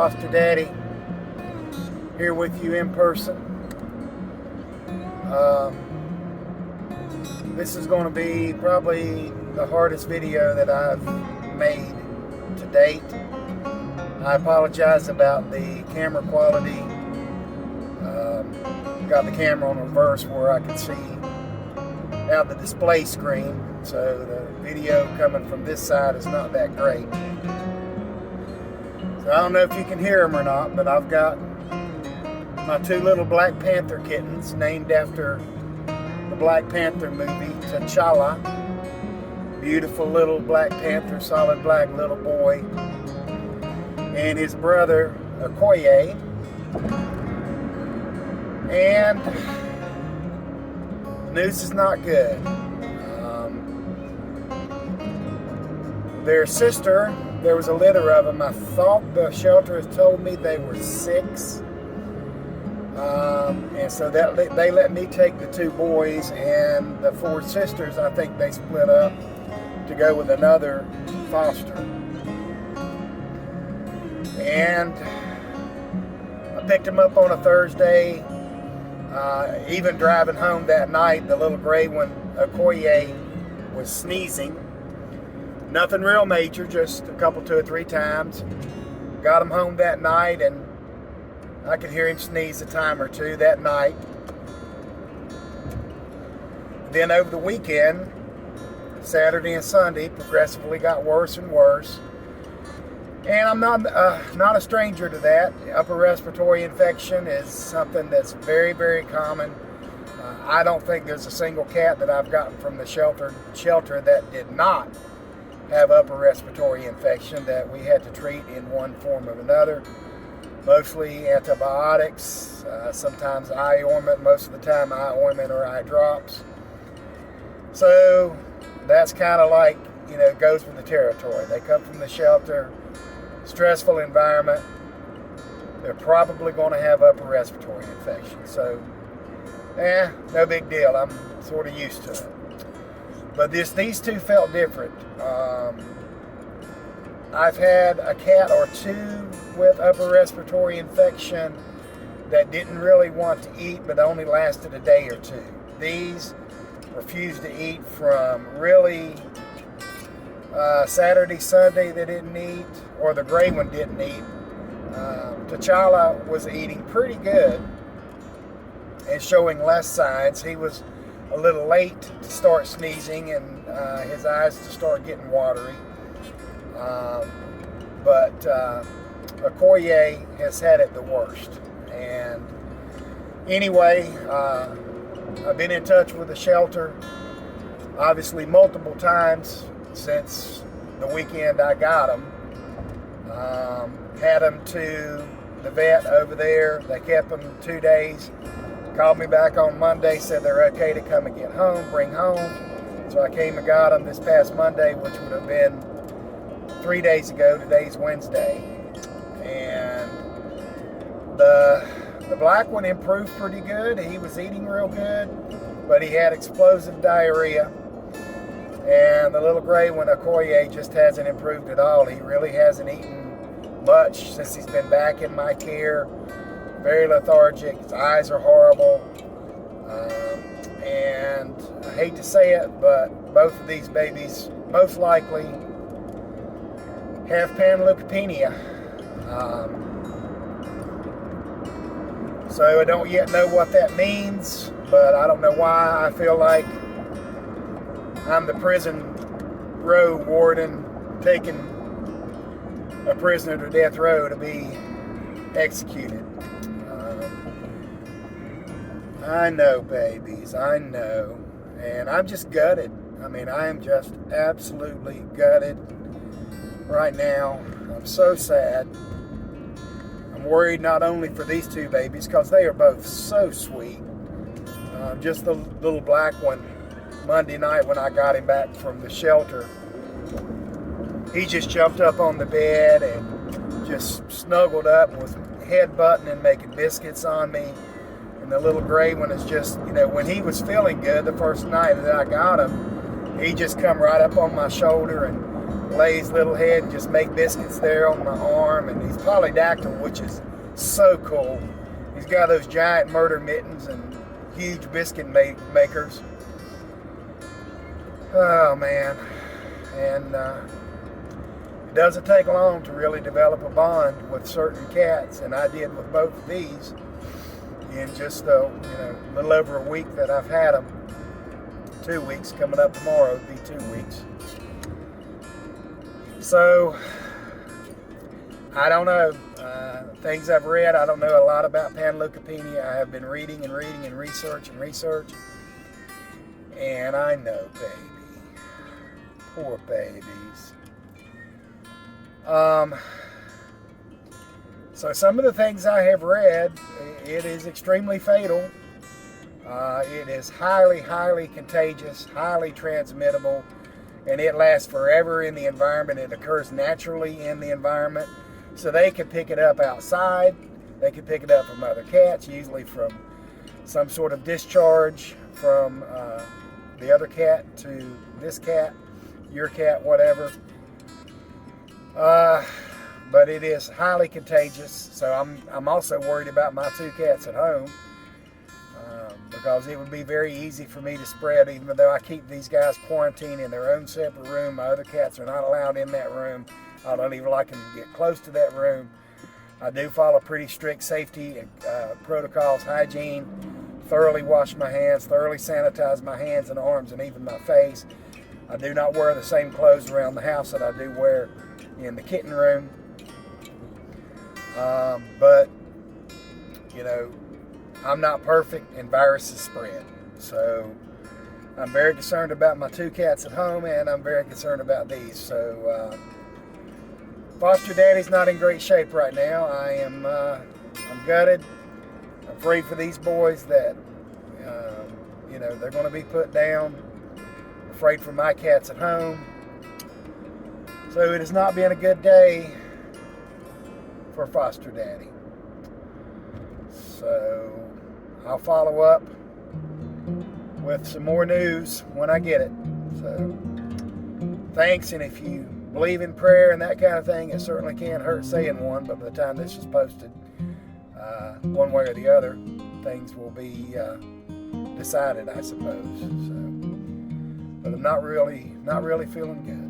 foster daddy, here with you in person. This is going to be probably the hardest video that I've made to date. I apologize about the camera quality. Got the camera on reverse where I can see out the display screen, so the video coming from this side is not that great. So I don't know if you can hear them or not, but I've got my two little Black Panther kittens named after the Black Panther movie, T'challa. Beautiful little Black Panther, solid black little boy, and his brother Okoye. And the news is not good. Their sister, there was a litter of them. I thought the shelter has told me they were 6. And so they let me take the 2 boys, and the 4 sisters, I think they split up to go with another foster. And I picked them up on a Thursday. Even driving home that night, the little gray one, Okoye, was sneezing. Nothing real major, just a couple, 2 or 3 times. Got him home that night, and I could hear him sneeze a time or 2 that night. Then over the weekend, Saturday and Sunday, progressively got worse and worse. And I'm not a stranger to that. Upper respiratory infection is something that's very, very common. I don't think there's a single cat that I've gotten from the shelter that did not have upper respiratory infection that we had to treat in one form or another. Mostly antibiotics, sometimes eye ointment, most of the time eye ointment or eye drops. So that's kind of like, goes with the territory. They come from the shelter, stressful environment, they're probably going to have upper respiratory infection. So, no big deal. I'm sort of used to it. But these 2 felt different. I've had a cat or 2 with upper respiratory infection that didn't really want to eat, but only lasted a day or 2. These refused to eat from really Saturday, Sunday they didn't eat, or the gray one didn't eat. T'challa was eating pretty good and showing less signs. He was a little late to start sneezing and his eyes to start getting watery. But Okoye has had it the worst. And anyway, I've been in touch with the shelter, obviously multiple times since the weekend I got them. Had them to the vet over there. They kept them 2 days. Called me back on Monday, said they're okay to come and bring home. So I came and got them this past Monday, which would have been 3 days ago. Today's Wednesday. And the black one improved pretty good. He was eating real good, but he had explosive diarrhea. And the little gray one, Okoye, just hasn't improved at all. He really hasn't eaten much since he's been back in my care. Very lethargic. His eyes are horrible. And I hate to say it, but both of these babies most likely have Panleukopenia. So I don't yet know what that means, but I don't know why I feel like I'm the prison row warden taking a prisoner to death row to be executed. I know, babies, I know. And I'm just gutted. I mean, I am just absolutely gutted right now. I'm so sad. I'm worried not only for these 2 babies, because they are both so sweet. Just the little black one, Monday night when I got him back from the shelter, he just jumped up on the bed and just snuggled up and was headbutting and making biscuits on me. And the little gray one is just, when he was feeling good the first night that I got him, he just come right up on my shoulder and lay his little head and just make biscuits there on my arm. And he's polydactyl, which is so cool. He's got those giant murder mittens and huge biscuit makers. Oh man. And it doesn't take long to really develop a bond with certain cats, and I did with both of these in just a little over a week that I've had them. 2 weeks, coming up tomorrow would be 2 weeks. So I don't know. Things I've read, I don't know a lot about Panleukopenia. I have been reading and reading and research. And I know, baby. Poor babies. So some of the things I have read, it is extremely fatal. It is highly, highly contagious, highly transmittable, and it lasts forever in the environment. It occurs naturally in the environment. So they can pick it up outside. They can pick it up from other cats, usually from some sort of discharge from the other cat to this cat, your cat, whatever. But it is highly contagious. So I'm also worried about my 2 cats at home, because it would be very easy for me to spread, even though I keep these guys quarantined in their own separate room. My other cats are not allowed in that room. I don't even like them to get close to that room. I do follow pretty strict safety protocols, hygiene, thoroughly wash my hands, thoroughly sanitize my hands and arms and even my face. I do not wear the same clothes around the house that I do wear in the kitten room. But, I'm not perfect and viruses spread. So I'm very concerned about my 2 cats at home, and I'm very concerned about these. So foster daddy's not in great shape right now. I'm gutted. I'm afraid for these boys that, they're going to be put down. I'm afraid for my cats at home. So it has not been a good day for foster daddy. So I'll follow up with some more news when I get it. So thanks, and if you believe in prayer and that kind of thing, it certainly can't hurt saying one, but by the time this is posted, one way or the other, things will be decided, I suppose. So, but I'm not really feeling good.